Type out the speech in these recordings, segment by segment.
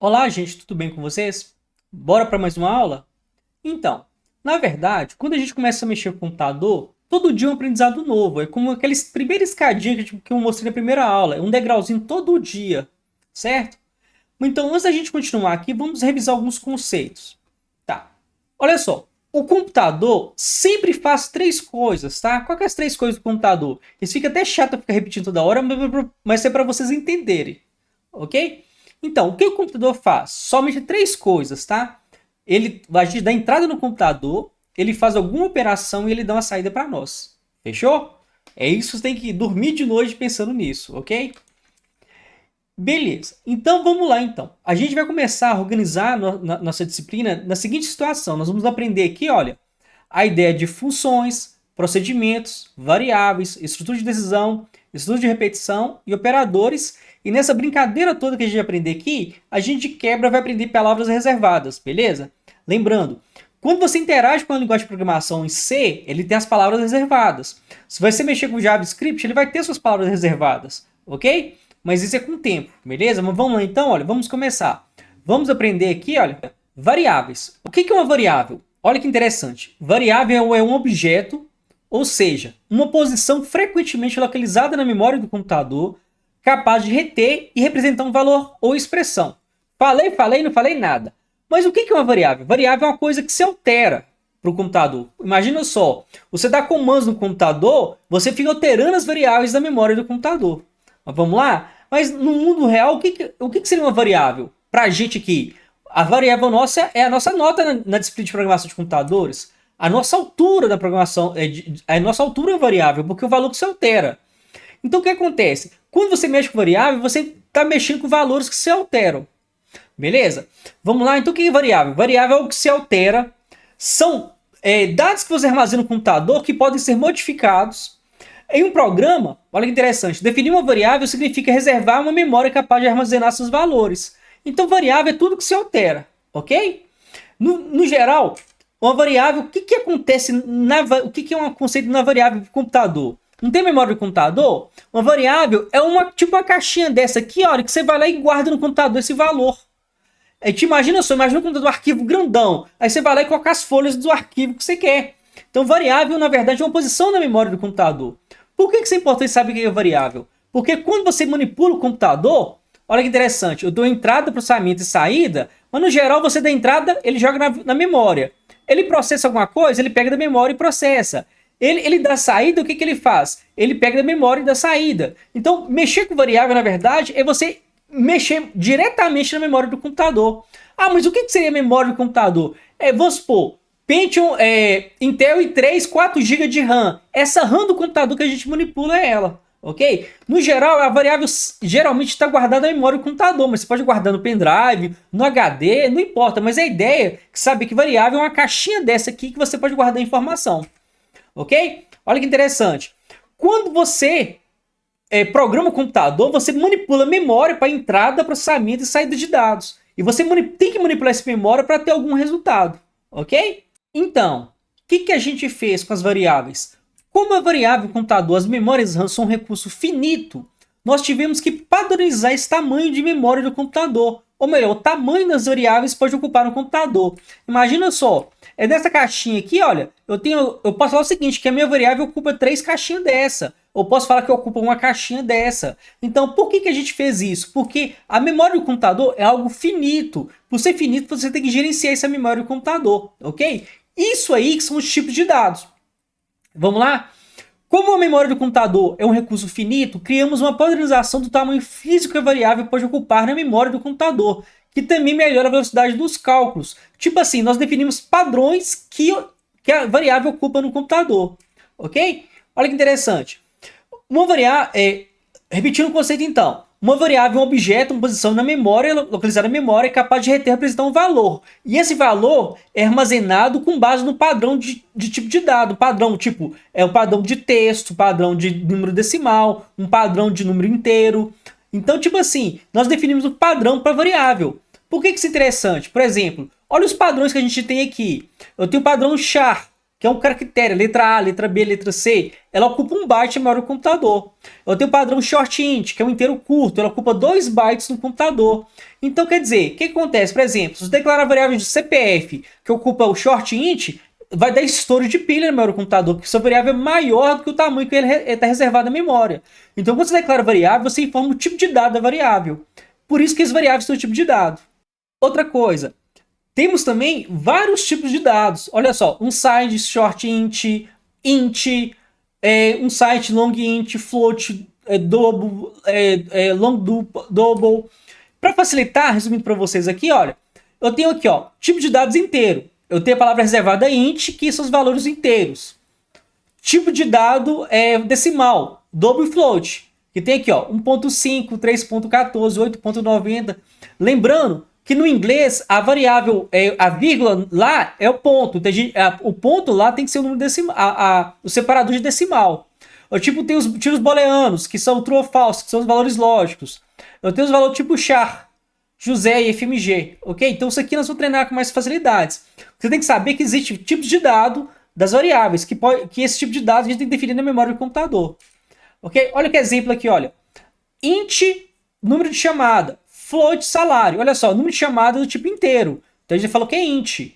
Olá, gente, tudo bem com vocês? Bora para mais uma aula? Então, na verdade, quando a gente começa a mexer com o computador, todo dia é um aprendizado novo. É como aquela primeira escadinha que eu mostrei na primeira aula. É um degrauzinho todo dia, certo? Então, antes da gente continuar aqui, vamos revisar alguns conceitos. Tá, olha só. O computador sempre faz três coisas, tá? Quais são as três coisas do computador? Isso fica até chato ficar repetindo toda hora, mas é para vocês entenderem, ok? Então, o que o computador faz? Somente três coisas, tá? A gente dá entrada no computador, ele faz alguma operação e ele dá uma saída para nós. Fechou? É isso, você tem que dormir de noite pensando nisso, ok? Beleza. Então vamos lá então. A gente vai começar a organizar nossa disciplina na seguinte situação. Nós vamos aprender aqui, olha, a ideia de funções, procedimentos, variáveis, estrutura de decisão, estrutura de repetição e operadores. E nessa brincadeira toda que a gente vai aprender aqui, a gente quebra vai aprender palavras reservadas, beleza? Lembrando, quando você interage com a linguagem de programação em C, ele tem as palavras reservadas. Se você mexer com JavaScript, ele vai ter suas palavras reservadas, ok? Mas isso é com o tempo, beleza? Mas vamos lá então, olha, vamos começar. Vamos aprender aqui, olha, variáveis. O que é uma variável? Olha que interessante. Variável é um objeto, ou seja, uma posição frequentemente localizada na memória do computador, capaz de reter e representar um valor ou expressão. Falei, não falei nada. Mas o que é uma variável? Variável é uma coisa que se altera para o computador. Imagina só, você dá comandos no computador, você fica alterando as variáveis da memória do computador. Mas vamos lá? Mas no mundo real, o que seria uma variável? Para a gente aqui, a variável nossa é a nossa nota na disciplina de programação de computadores. A nossa altura da programação, a nossa altura é variável, porque o valor que se altera. Então o que acontece? Quando você mexe com variável, você está mexendo com valores que se alteram. Beleza? Vamos lá, então o que é variável? Variável é algo que se altera. São dados que você armazena no computador que podem ser modificados. Em um programa, olha que interessante, definir uma variável significa reservar uma memória capaz de armazenar seus valores. Então, variável é tudo que se altera, ok? No geral, uma variável, o que acontece, o que é um conceito na variável do computador? Não tem memória do computador? Uma variável é tipo uma caixinha dessa aqui, olha, que você vai lá e guarda no computador esse valor. Imagina um computador arquivo grandão, aí você vai lá e coloca as folhas do arquivo que você quer. Então, variável, na verdade, é uma posição na memória do computador. Por que isso é importante saber o que é variável? Porque quando você manipula o computador, olha que interessante, eu dou entrada, processamento e saída, mas no geral você dá entrada, ele joga na memória. Ele processa alguma coisa, ele pega da memória e processa. Ele dá saída, o que ele faz? Ele pega da memória e dá saída. Então, mexer com variável, na verdade, é você mexer diretamente na memória do computador. Ah, mas o que seria a memória do computador? Vamos supor, Pentium, Intel i3, 4 GB de RAM. Essa RAM do computador que a gente manipula é ela, ok? No geral, a variável geralmente está guardada na memória do computador, mas você pode guardar no pendrive, no HD, não importa. Mas a ideia é que sabe que variável é uma caixinha dessa aqui que você pode guardar informação, ok? Olha que interessante. Quando você programa o computador, você manipula a memória para entrada, processamento e saída de dados. E você tem que manipular essa memória para ter algum resultado, ok? Então, o que a gente fez com as variáveis? Como a variável computador, as memórias RAM são um recurso finito, nós tivemos que padronizar esse tamanho de memória do computador. Ou melhor, o tamanho das variáveis pode ocupar no computador. Imagina só, nessa caixinha aqui, olha, eu posso falar o seguinte, que a minha variável ocupa 3 caixinhas dessa. Eu posso falar que ocupa uma caixinha dessa. Então, por que a gente fez isso? Porque a memória do computador é algo finito. Por ser finito, você tem que gerenciar essa memória do computador, ok? Isso aí que são os tipos de dados. Vamos lá? Como a memória do computador é um recurso finito, criamos uma padronização do tamanho físico que a variável pode ocupar na memória do computador, que também melhora a velocidade dos cálculos. Tipo assim, nós definimos padrões que a variável ocupa no computador, ok? Olha que interessante. Uma variável, repetindo o conceito então, uma variável é um objeto, uma posição na memória, localizada na memória, é capaz de reter e representar um valor. E esse valor é armazenado com base no padrão de tipo de dado. Padrão, tipo, um padrão de texto, padrão de número decimal, um padrão de número inteiro. Então, tipo assim, nós definimos um padrão para variável. Por que isso é interessante? Por exemplo, olha os padrões que a gente tem aqui. Eu tenho o padrão char. que é um caractere, letra A, letra B, letra C, ela ocupa 1 byte na memória do computador. Eu tenho o padrão short int, que é um inteiro curto, ela ocupa 2 bytes no computador. Então, quer dizer, o que acontece? Por exemplo, se eu declarar variável de CPF, que ocupa o short int, vai dar estouro de pilha na memória do computador, porque sua variável é maior do que o tamanho que ele está reservado na memória. Então, quando você declara variável, você informa o tipo de dado da variável. Por isso que as variáveis são o tipo de dado. Outra coisa, temos também vários tipos de dados. Olha só, um site short int, um site long int, float, double, long double. Para facilitar, resumindo para vocês aqui, olha, eu tenho aqui, ó, tipo de dados inteiro. Eu tenho a palavra reservada int, que são os valores inteiros. Tipo de dado decimal, double e float, que tem aqui, ó, 1.5, 3.14, 8.90. Lembrando que no inglês a variável, a vírgula lá é o ponto. O ponto lá tem que ser o número decimal, o separador de decimal. Eu tem os tipos booleanos, que são true ou false, que são os valores lógicos. Eu tenho os valores tipo char, José e FMG, ok? Então isso aqui nós vamos treinar com mais facilidades. Você tem que saber que existe tipos de dado das variáveis, que esse tipo de dado a gente tem que definir na memória do computador. Ok? Olha que exemplo aqui, olha. Int, número de chamada. Float, salário. Olha só, número de chamada é do tipo inteiro. Então a gente falou que é int.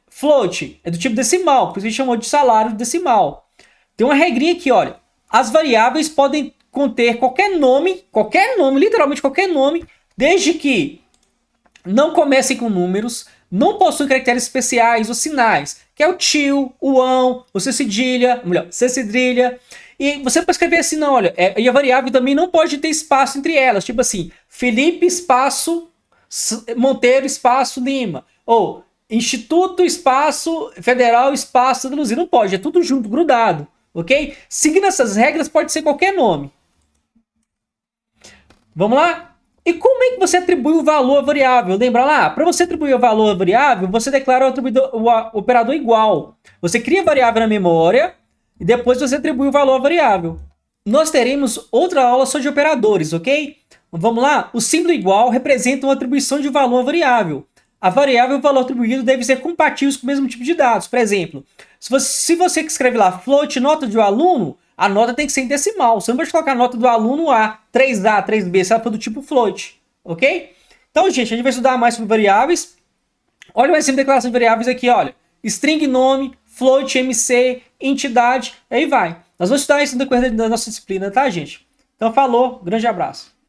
Float é do tipo decimal, por isso a gente chamou de salário decimal. Tem uma regrinha aqui, olha. As variáveis podem conter qualquer nome, literalmente qualquer nome, desde que não comecem com números, não possuem caracteres especiais ou sinais, que é o tio, o ão, o C cedilha, C cedilha. E você pode escrever assim, não, olha, e a variável também não pode ter espaço entre elas, tipo assim, Felipe espaço Monteiro espaço Lima, ou Instituto espaço Federal espaço Santa Luzia, não pode, é tudo junto, grudado, ok? Seguindo essas regras pode ser qualquer nome. Vamos lá? E como é que você atribui o valor à variável? Lembra lá? Para você atribuir o valor à variável, você declara o operador igual. Você cria a variável na memória e depois você atribui o valor à variável. Nós teremos outra aula só de operadores, ok? Vamos lá? O símbolo igual representa uma atribuição de valor à variável. A variável e o valor atribuído devem ser compatíveis com o mesmo tipo de dados. Por exemplo, se você escreve lá float nota de um aluno, a nota tem que ser em decimal. Você não pode colocar a nota do aluno A, 3A, 3B, se ela for do tipo float, ok? Então, gente, a gente vai estudar mais sobre variáveis. Olha o exemplo de declaração de variáveis aqui, olha. String nome, float, MC, entidade, aí vai. Nós vamos estudar isso no decorrer da nossa disciplina, tá, gente? Então, falou, grande abraço.